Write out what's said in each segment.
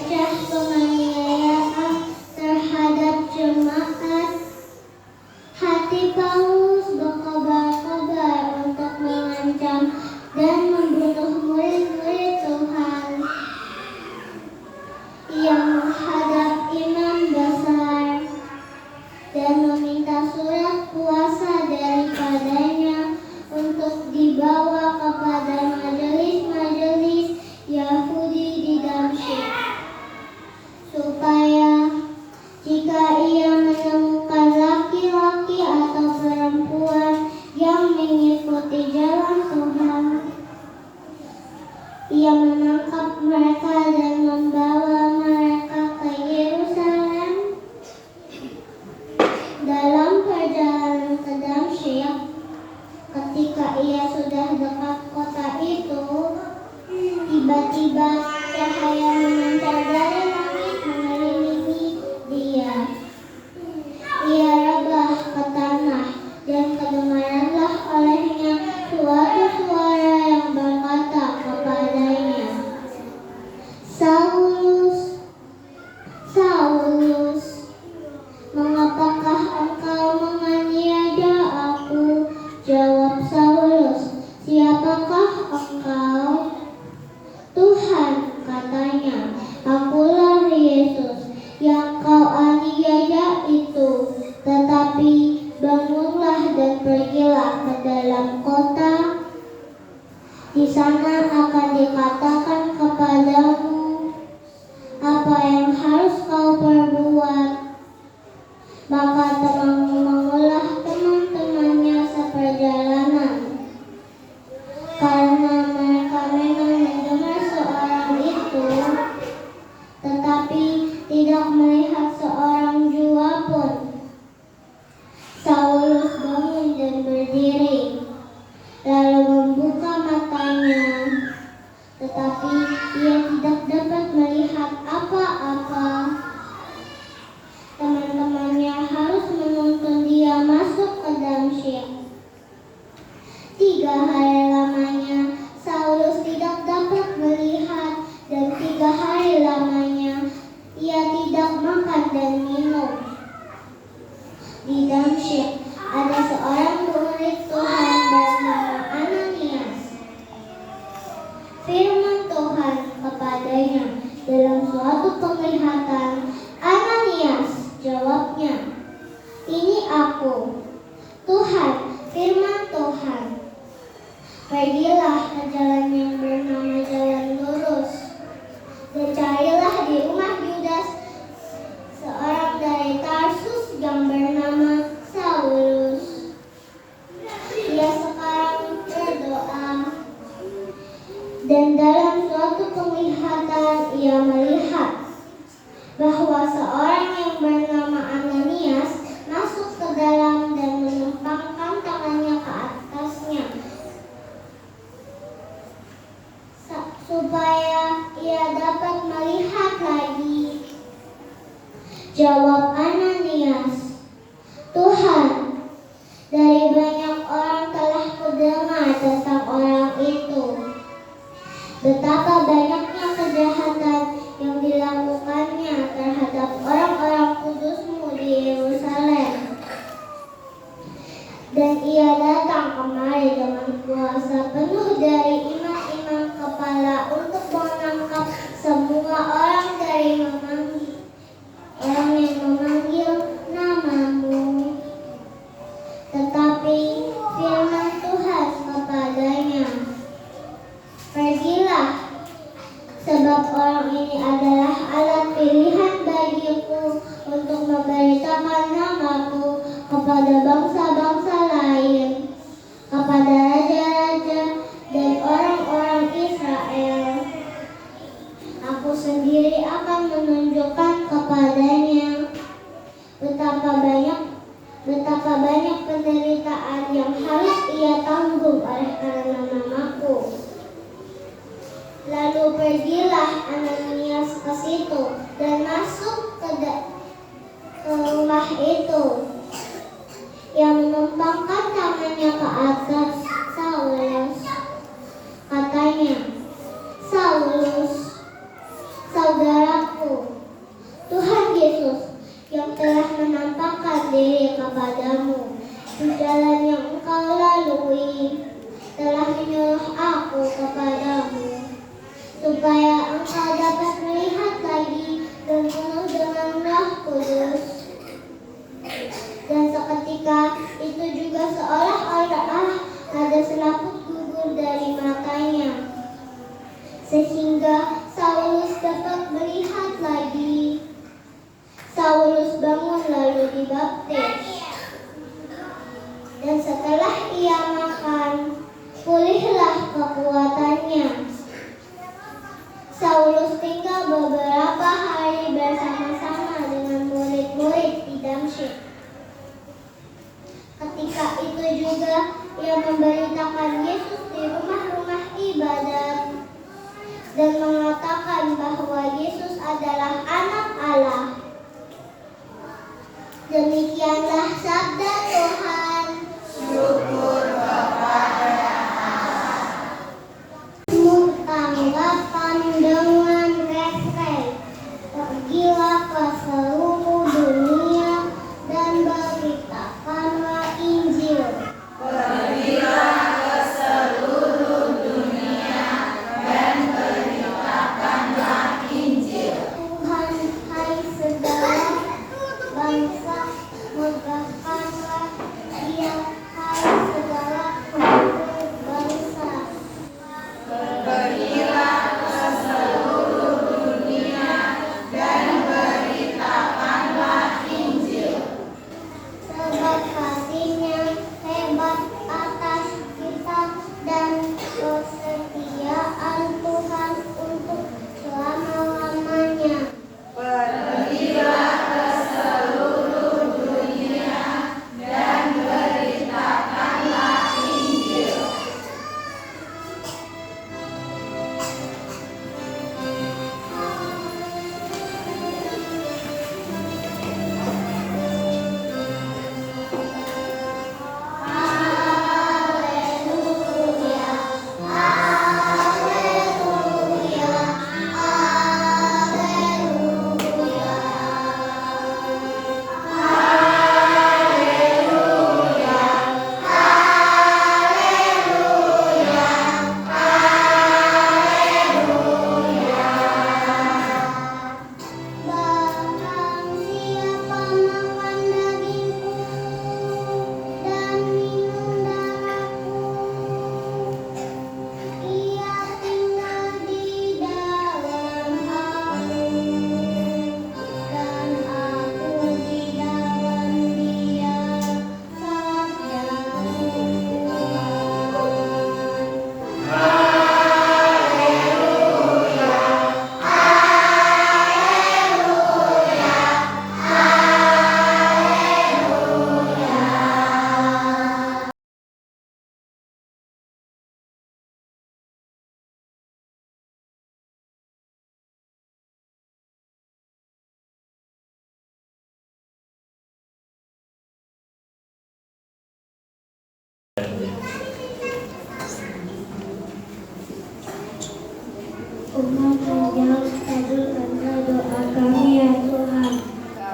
memecah penganiayaan terhadap jemaat. Hati Paulus berkobar-kobar untuk mengancam dan membunuh murid-murid Tuhan. Ia menghadap imam besar dan meminta surat kuasa daripadanya untuk dibawa kepada majelis-majelis Yahudi di Damsyik, supaya jika ia menemukan laki-laki atau perempuan yang mengikuti jalan Tuhan, ia menangkap mereka dan membawa mereka ke Yerusalem. Dalam perjalanan ke Damsyik, ketika ia sudah dekat kota itu, tiba-tiba cahaya memancar dari langit mengelilingi dia. Ia rebah ke tanah dan kedengaranlah olehnya suatu suara yang berkata kepadanya, "Saulus, Saulus, mengapakah engkau menganiaya aku?" Jawab Saulus, "Siapakah engkau?" "Tuhan," katanya, "akulah Yesus yang kau aniaya itu. Tetapi bangunlah dan pergilah ke dalam kota. Di sana akan dikatakan kepadamu apa yang harus kau perbuat." Maka mengulah teman-temannya seperjalanan, karena mereka memang mendengar seorang itu, tetapi tidak melihat seorang jua pun. Saulus bangun dan berdiri, lalu membuka matanya, tetapi ia tidak dapat melihat apa-apa. Teman-temannya harus menuntun dia masuk ke Damsyik. 3 hari lamanya Saulus tidak dapat melihat, dan 3 hari lamanya ia tidak makan dan minum. Di Damsyik ada seorang murid Tuhan bernama Ananias. Firman Tuhan kepadanya dalam suatu penglihatan, "Ananias," jawabnya. "Ini aku." "Tuhan," firman Tuhan, "pergilah ke jalan yang bernama Jalan Lurus, dan carilah di rumah Yudas seorang dari Tarsus yang bernama Saulus. Ia sekarang berdoa." Dan dalam suatu penglihatan ia melihat bahwa seorang yang bernama Ananias masuk ke dalam dan menumpangkan tangannya ke atasnya, supaya ia dapat melihat lagi. Jawab Ananias, "Tuhan, dari banyak orang telah kudengar tentang orang itu, betapa banyaknya kejahatan yang dilakukannya terhadap orang-orang kudus-Mu di Yerusalem. Dan ia datang kemari dengan kuasa penuh dari imam-imam kepala untuk menangkap semua orang yang memanggil nama-Mu. Tetapi firman Tuhan kepadanya, "Pergilah, sebab orang ini adalah alat pilihan bagiku untuk memberitakan nama-Ku kepada bangsa-bangsa lain, kepada raja-raja dan orang-orang Israel. Aku sendiri akan menunjukkan kepadanya betapa banyak penderitaan yang harus ia tanggung oleh karena nama-Ku." Lalu pergilah Ananias ke situ dan masuk ke rumah itu. Ia menumpangkan tangannya ke atas Saulus. Katanya, "Saulus, saudaraku, kepadamu. Di jalan yang engkau lalui telah menyuruh aku kepadamu, supaya engkau dapat melihat lagi dan penuh dengan Roh Kudus. Dan seketika itu juga seolah-olah ada selaput gugur dari matanya, sehingga Saulus dapat melihat lagi. Saulus bangun lalu dibaptis. Dan setelah ia makan, pulihlah kekuatannya. Saulus tinggal beberapa hari bersama-sama dengan murid-murid di Damsyik. Ketika itu juga ia memberitakan Yesus di rumah-rumah ibadat dan mengatakan bahwa Yesus adalah Anak Allah. Demikianlah sabda Tuhan. Syukur kepada Allah. Tanggapan dengan refrei. Pergilah ke seluruh dunia dan beritakanlah Injil. Pergilah ke seluruh dunia dan beritakanlah Injil. Tuhan, hai segala bangsa, megahkanlah Dia, hai segala penduduk bangsa. Pergilah ke seluruh dunia dan beritakanlah Injil. Sebab kasih-Nya hebat atas kita dan kesetiaan Tuhan untuk selama-lamanya. Pergilah ke seluruh dunia dan beritakanlah Injil. Umat yang kabulkanlah doa kami ya Tuhan.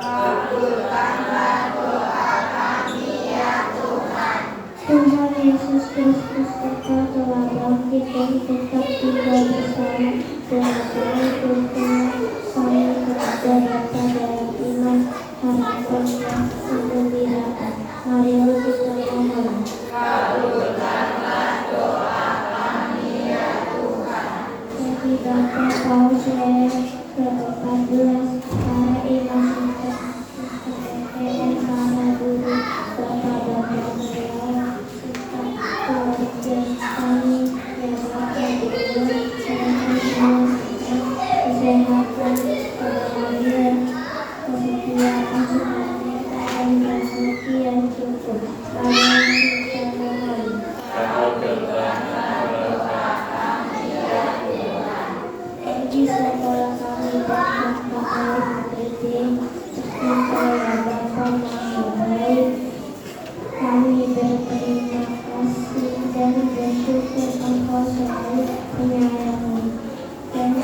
Kabulkanlah doa kami ya Tuhan. Tuhan Yesus Kristus, Engkau telah bangkit dan tetap tinggal bersama dengan kami Tuhan. Kami berdoa dalam iman, harapan yang kegembiraan. Marilah kita mohon. Kabulkanlah doa kami ya Tuhan. Bagi Bapak Paus Leo ke-14, para imam kita, dan para guru, Bapak-bapak beliau, serta keluarga kami yang berada di luar, kesehatan, kebahagiaan, kesetiaan, sukacita, dan rezeki yang cukup. Amin. Kita mohon. Bagi sekolah kami dan Bapak Presiden, serta Bapak yang baik, kami berterima kasih dan bersyukur Engkau selalu menyayangi dan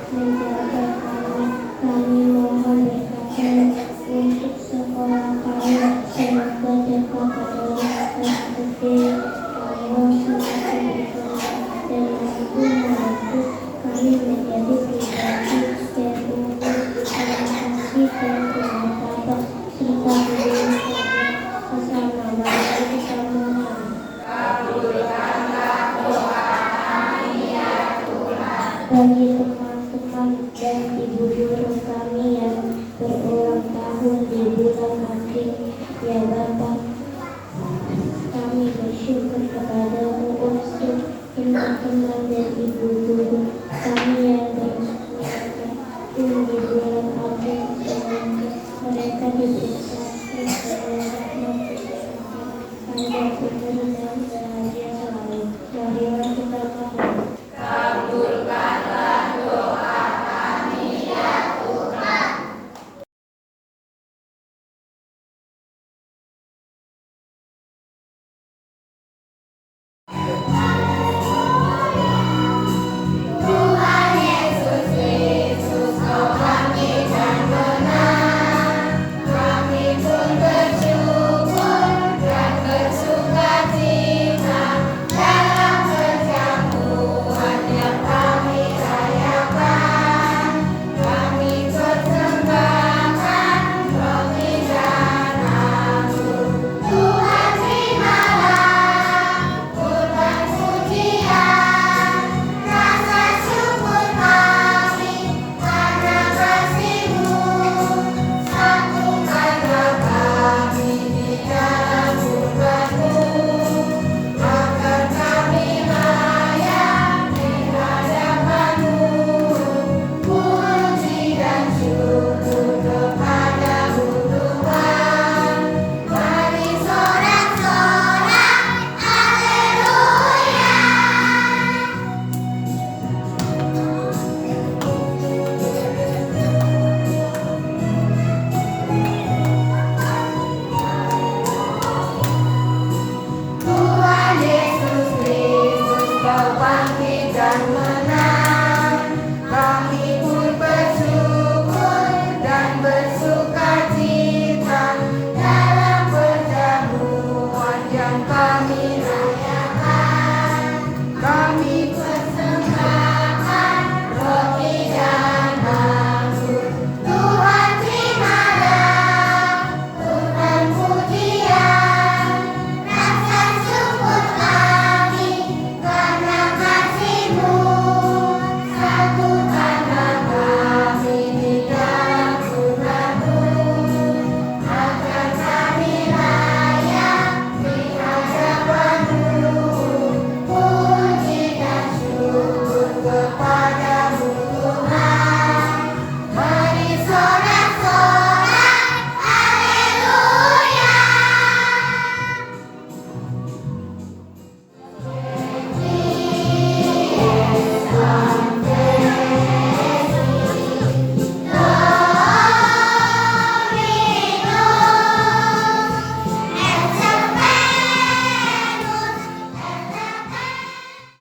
menjaga kami. Kami mohon berkati untuk sekolah kami, semoga guru